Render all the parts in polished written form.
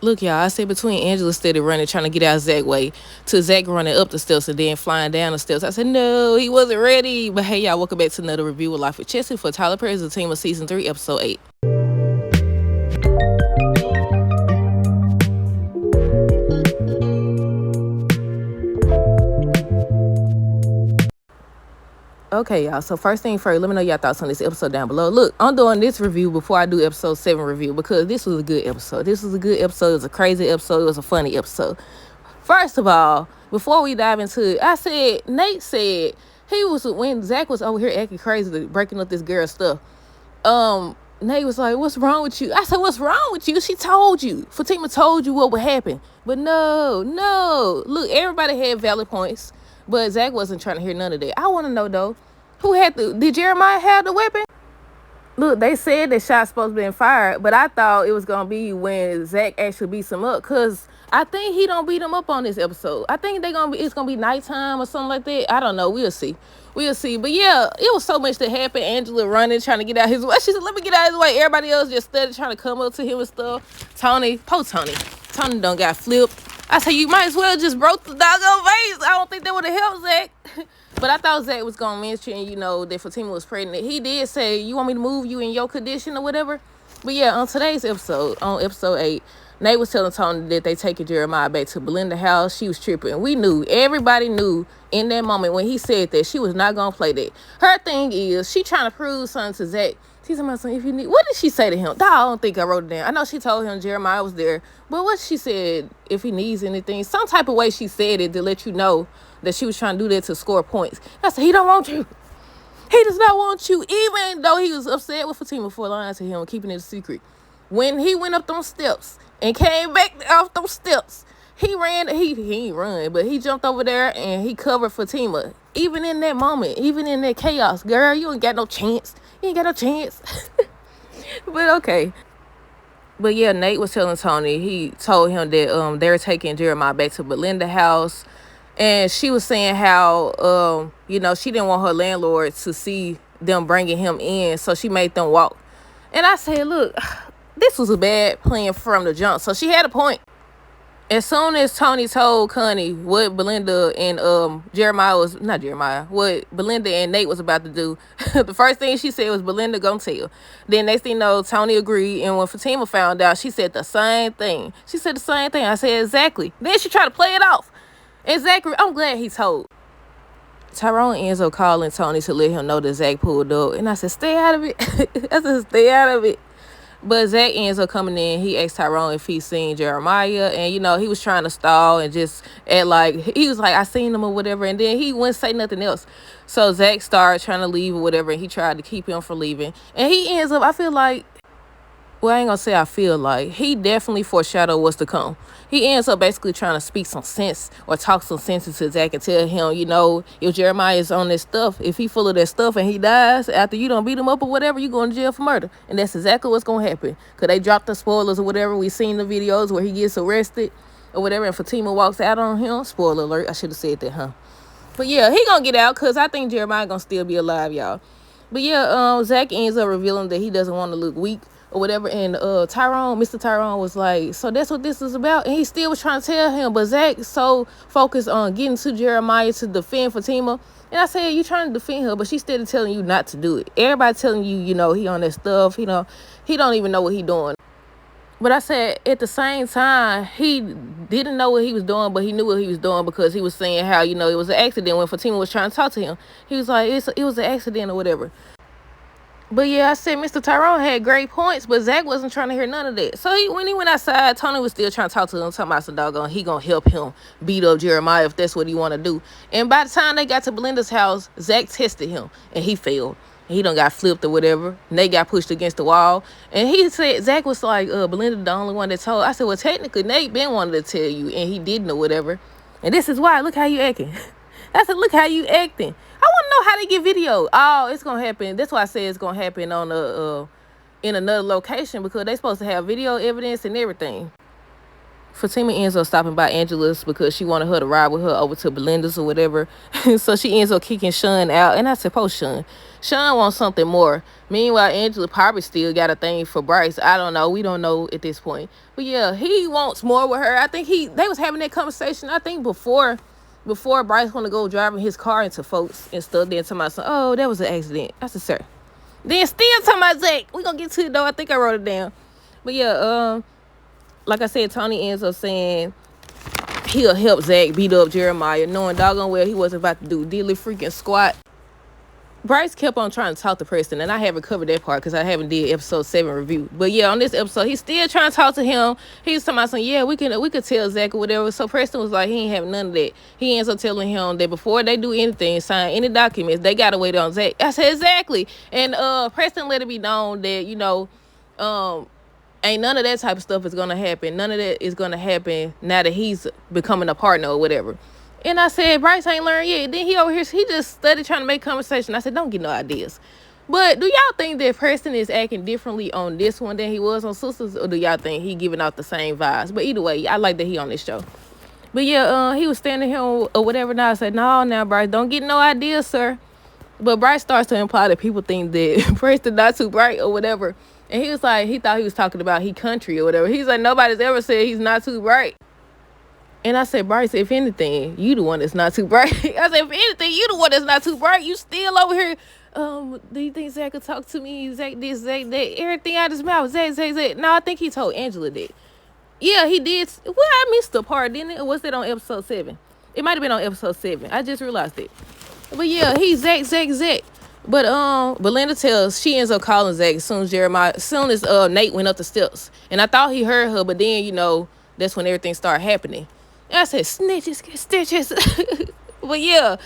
Look, y'all, I said between Angela steady running, trying to get out Zach way, to Zach running up the steps and then flying down the steps. I said, no, he wasn't ready. But hey, y'all, welcome back to another review of Life with Chessie for Tyler Perry's Zatima Season 3, Episode 8. Okay, y'all. So first thing first, let me know y'all thoughts on this episode down below. Look, I'm doing this review before I do episode 7 review because this was a good episode. This was a good episode. It was a crazy episode. It was a funny episode. First of all, before we dive into it, Nate said he was, when Zach was over here acting crazy, breaking up this girl's stuff. Nate was like, what's wrong with you? I said, what's wrong with you? She told you. Fatima told you what would happen. But no. Look, everybody had valid points. But Zach wasn't trying to hear none of that. I want to know, though, did Jeremiah have the weapon? Look, they said that shot's supposed to be fired, but I thought it was going to be when Zach actually beats him up, because I think he don't beat him up on this episode. I think it's going to be nighttime or something like that. I don't know. We'll see. But yeah, it was so much that happened. Angela running, trying to get out his way. She said, let me get out of his way. Everybody else just started trying to come up to him and stuff. Tony done got flipped. I said, you might as well just broke the doggone vase. I don't think that would have helped Zach. But I thought Zach was going to mention, that Fatima was pregnant. He did say, you want me to move you in your condition or whatever? But yeah, on today's episode, on episode 8, Nate was telling Tony that they taking Jeremiah back to Belinda house. She was tripping. Everybody knew in that moment when he said that she was not going to play that. Her thing is, she trying to prove something to Zach. She's talking if you need, what did she say to him? I don't think I wrote it down. I know she told him Jeremiah was there, but what she said, if he needs anything, some type of way she said it to let you know that she was trying to do that to score points. I said, he don't want you. He does not want you, even though he was upset with Fatima for lying to him and keeping it a secret. When he went up those steps and came back off those steps, he ain't run, but he jumped over there and he covered Fatima. Even in that moment, even in that chaos, girl, you ain't got no chance. But okay. But yeah, Nate was telling Tony, he told him that they were taking Jeremiah back to Belinda house. And she was saying how, she didn't want her landlord to see them bringing him in, so she made them walk. And I said, look, this was a bad plan from the jump. So she had a point. As soon as Tony told Connie what Belinda and what Belinda and Nate was about to do, the first thing she said was, Belinda gonna tell. Then next thing you know, Tony agreed, and when Fatima found out, she said the same thing. I said, exactly. Then she tried to play it off. Exactly. I'm glad he told. Tyrone ends up calling Tony to let him know that Zach pulled up, and I said, stay out of it. But Zach ends up coming in. He asked Tyrone if he seen Jeremiah. And, he was trying to stall and just act like, he was like, I seen him or whatever. And then he wouldn't say nothing else. So Zach started trying to leave or whatever. And he tried to keep him from leaving. And he ends up, I feel like, well, I ain't gonna say I feel like, he definitely foreshadowed what's to come. He ends up basically trying to speak some sense or talk some sense into Zach and tell him, if Jeremiah is on this stuff, if he full of that stuff and he dies after you don't beat him up or whatever, you going to jail for murder. And that's exactly what's going to happen. Because they dropped the spoilers or whatever. We seen the videos where he gets arrested or whatever and Fatima walks out on him. Spoiler alert. I should have said that, huh? But yeah, he going to get out because I think Jeremiah going to still be alive, y'all. But yeah, Zach ends up revealing that he doesn't want to look weak or whatever, and Mr. Tyrone was like, so that's what this is about? And he still was trying to tell him, but Zach so focused on getting to Jeremiah to defend Fatima. And I said, you trying to defend her, but she's still telling you not to do it. Everybody telling you, he on that stuff, he don't even know what he doing. But I said, at the same time, he didn't know what he was doing, but he knew what he was doing because he was saying how, it was an accident when Fatima was trying to talk to him. He was like, it was an accident or whatever. But yeah, I said Mr. Tyrone had great points, but Zach wasn't trying to hear none of that. So when he went outside, Tony was still trying to talk to him, talking about some doggone, he gonna help him beat up Jeremiah if that's what he want to do. And by the time they got to Belinda's house, Zach tested him, and he failed. He done got flipped or whatever. Nate got pushed against the wall. And he said, Zach was like, Belinda the only one that told. I said, well, technically, Nate been wanted to tell you, and he didn't or whatever. And this is why. Look how you acting. I said, look how you acting. I want to know how they get video. Oh, it's going to happen. That's why I said it's going to happen on in another location because they supposed to have video evidence and everything. Fatima ends up stopping by Angela's because she wanted her to ride with her over to Belinda's or whatever. So she ends up kicking Sean out. And I said, "Post Sean. Sean wants something more." Meanwhile, Angela probably still got a thing for Bryce. I don't know. We don't know at this point. But yeah, he wants more with her. I think they was having that conversation, I think, before Bryce want to go driving his car into folks and stuff. Then somebody said, "Oh, that was an accident." I said, "Sir." Then still talking about Zach. We gonna get to it though. I think I wrote it down. But yeah, like I said, Tony ends up saying he'll help Zach beat up Jeremiah, knowing doggone well he wasn't about to do diddly freaking squat. Bryce kept on trying to talk to Preston, and I haven't covered that part because I haven't did episode 7 review. But yeah, on this episode, he's still trying to talk to him. He's talking about something, yeah, we could tell Zach or whatever. So Preston was like, he ain't having none of that. He ends up telling him that before they do anything, sign any documents, they gotta wait on Zach. I said, exactly. And Preston let it be known that, ain't none of that type of stuff is gonna happen. None of that is gonna happen now that he's becoming a partner or whatever. And I said, Bryce ain't learned yet. Then he over here, he just studied trying to make conversation. I said, don't get no ideas. But do y'all think that Preston is acting differently on this one than he was on Sisters? Or do y'all think he giving out the same vibes? But either way, I like that he on this show. But yeah, he was standing here or whatever. Now I said, no, now Bryce, don't get no ideas, sir. But Bryce starts to imply that people think that Preston not too bright or whatever. And he was like, he thought he was talking about he country or whatever. He's like, nobody's ever said he's not too bright. And I said, Bryce, if anything, you the one that's not too bright. I said, if anything, you the one that's not too bright. You still over here. Do you think Zach could talk to me? Zach this, Zach that. Everything out his mouth. Zach. No, I think he told Angela that. Yeah, he did. Well, I missed the part, didn't it? Or was it on episode 7? It might have been on episode 7. I just realized it. But yeah, he's Zach. But Belinda she ends up calling Zach as soon as Nate went up the steps. And I thought he heard her, but then, that's when everything started happening. And I said, snitches get stitches. But yeah,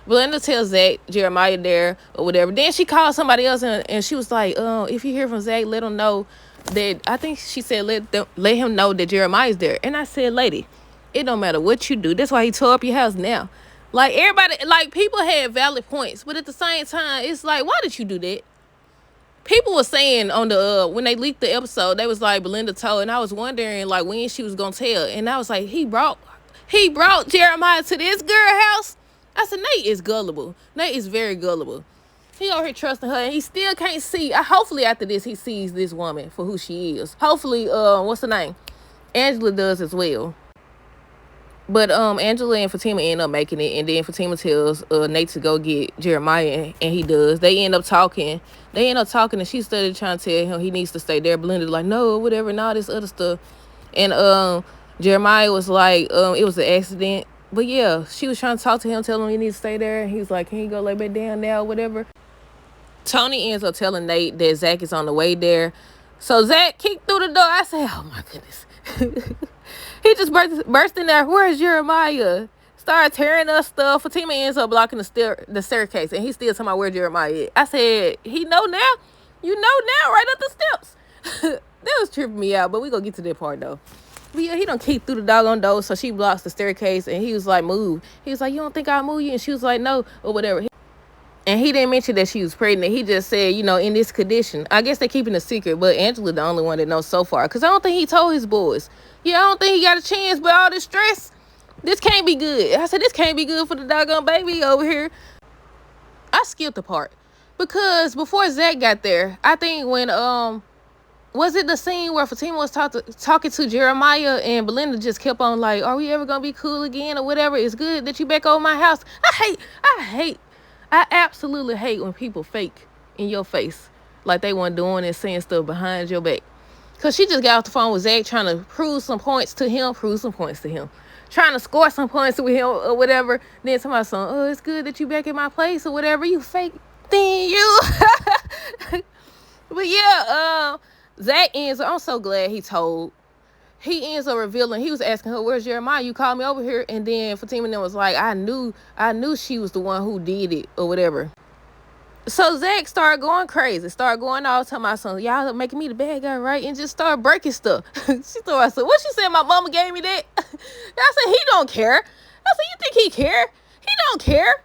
Belinda tells Zach Jeremiah there or whatever. Then she called somebody else and she was like, if you hear from Zach, let him know that, I think she said, let him know that Jeremiah's there. And I said, lady, it don't matter what you do. That's why he tore up your house now. Like, everybody, like, people had valid points. But at the same time, it's like, why did you do that? People were saying on the when they leaked the episode, they was like, Belinda told, and I was wondering like when she was gonna tell. And I was like, he brought Jeremiah to this girl house. I said, Nate is gullible. Nate is very gullible. He over here trusting her, and he still can't see. Hopefully after this, he sees this woman for who she is. Hopefully, what's her name? Angela does as well. But Angela and Fatima end up making it, and then Fatima tells Nate to go get Jeremiah, and he does. They end up talking, and she started trying to tell him he needs to stay there. Belinda's like, no, whatever, and all this other stuff. And Jeremiah was like, it was an accident. But yeah, she was trying to talk to him, tell him he needs to stay there. And he was like, can you go lay back down now, whatever. Tony ends up telling Nate that Zach is on the way there. So Zach kicked through the door. I said, oh my goodness. He just burst in there. Where's Jeremiah? Started tearing up stuff. Fatima ends up blocking the staircase, and he's still talking about where Jeremiah is. I said, he know now? You know now, right up the steps. That was tripping me out, but we gonna get to that part, though. But yeah, he done kicked through the doggone door, so she blocks the staircase, and he was like, move. He was like, you don't think I'll move you? And she was like, no, or whatever. And he didn't mention that she was pregnant. He just said, in this condition. I guess they're keeping a secret, but Angela the only one that knows so far. Because I don't think he told his boys. Yeah, I don't think he got a chance, but all this stress, this can't be good. I said, this can't be good for the doggone baby over here. I skipped the part. Because before Zach got there, I think when, was it the scene where Fatima was talking to Jeremiah and Belinda just kept on like, are we ever going to be cool again or whatever? It's good that you back over my house. I absolutely hate when people fake in your face like they weren't doing and saying stuff behind your back. Because she just got off the phone with Zach trying to prove some points to him, trying to score some points with him or whatever. Then somebody saying, oh, it's good that you back in my place or whatever. You fake thing, you. But yeah, Zach ends up, I'm so glad he ends up revealing, he was asking her, where's Jeremiah? You called me over here. And then Fatima was like, I knew she was the one who did it or whatever. So Zach started going crazy, started going all talking about something. Y'all making me the bad guy, right? And just started breaking stuff. She thought, I said, what she said? My mama gave me that? I said, he don't care. I said, you think he care? He don't care.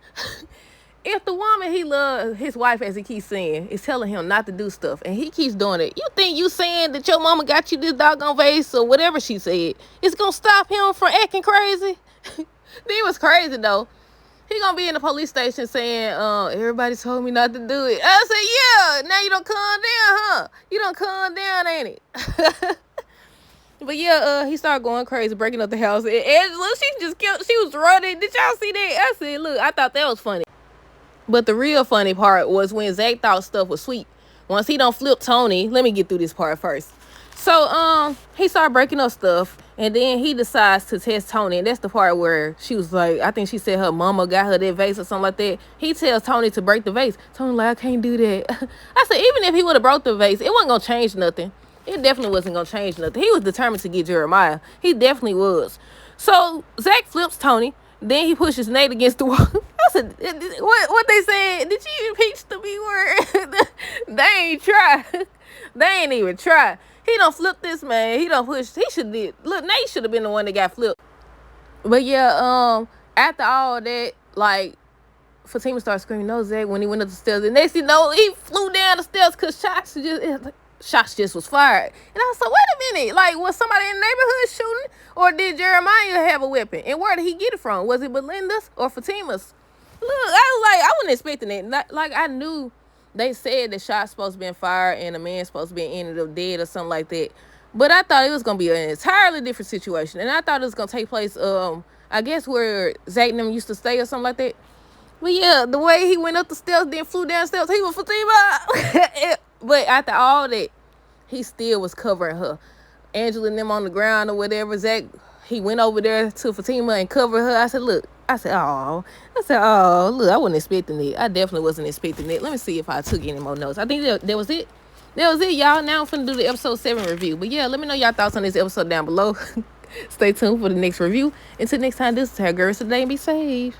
if the woman he loves, his wife, as he keeps saying, is telling him not to do stuff, and he keeps doing it, you think you saying that your mama got you this doggone vase or whatever she said, it's gonna stop him from acting crazy? He was crazy though. He gonna be in the police station saying, everybody told me not to do it. I said, yeah, now you don't calm down, huh? You don't calm down, ain't it? But yeah, he started going crazy, breaking up the house. And Angela, she was running. Did y'all see that? I said, look, I thought that was funny. But the real funny part was when Zach thought stuff was sweet. Once he don't flip Tony, let me get through this part first. So, he started breaking up stuff, and then he decides to test Tony, and that's the part where she was like, I think she said her mama got her that vase or something like that. He tells Tony to break the vase. Tony like, I can't do that. I said, even if he would have broke the vase, it wasn't gonna change nothing. It definitely wasn't gonna change nothing. He was determined to get Jeremiah. He definitely was. So Zach flips Tony. Then he pushes Nate against the wall. I said, what they said? Did you impeach the B word? They ain't try. They ain't even try. He don't flip this man. He don't push. He should did. Look, Nate should have been the one that got flipped. But yeah, after all that, like, Fatima started screaming, no, Zach, when he went up the stairs. And next thing you know, he flew down the stairs because shots just was fired. And I was like, wait a minute. Like, was somebody in the neighborhood shooting? Or did Jeremiah have a weapon? And where did he get it from? Was it Belinda's or Fatima's? Look, I was like, I wasn't expecting it. Like, I knew they said the shot's supposed to be fired and the man's supposed to be ended up dead or something like that. But I thought it was going to be an entirely different situation. And I thought it was going to take place, I guess, where Zach and them used to stay or something like that. But yeah, the way he went up the stairs, then flew downstairs, he was Fatima. But after all that, he still was covering her. Angela and them on the ground or whatever. Zach, he went over there to Fatima and covered her. I said, look. Oh, look, I wasn't expecting it. I definitely wasn't expecting it. Let me see if I took any more notes. I think that was it. That was it, y'all. Now I'm finna do the episode 7 review. But yeah, let me know y'all thoughts on this episode down below. Stay tuned for the next review. Until next time, this is Girls Today, and be safe.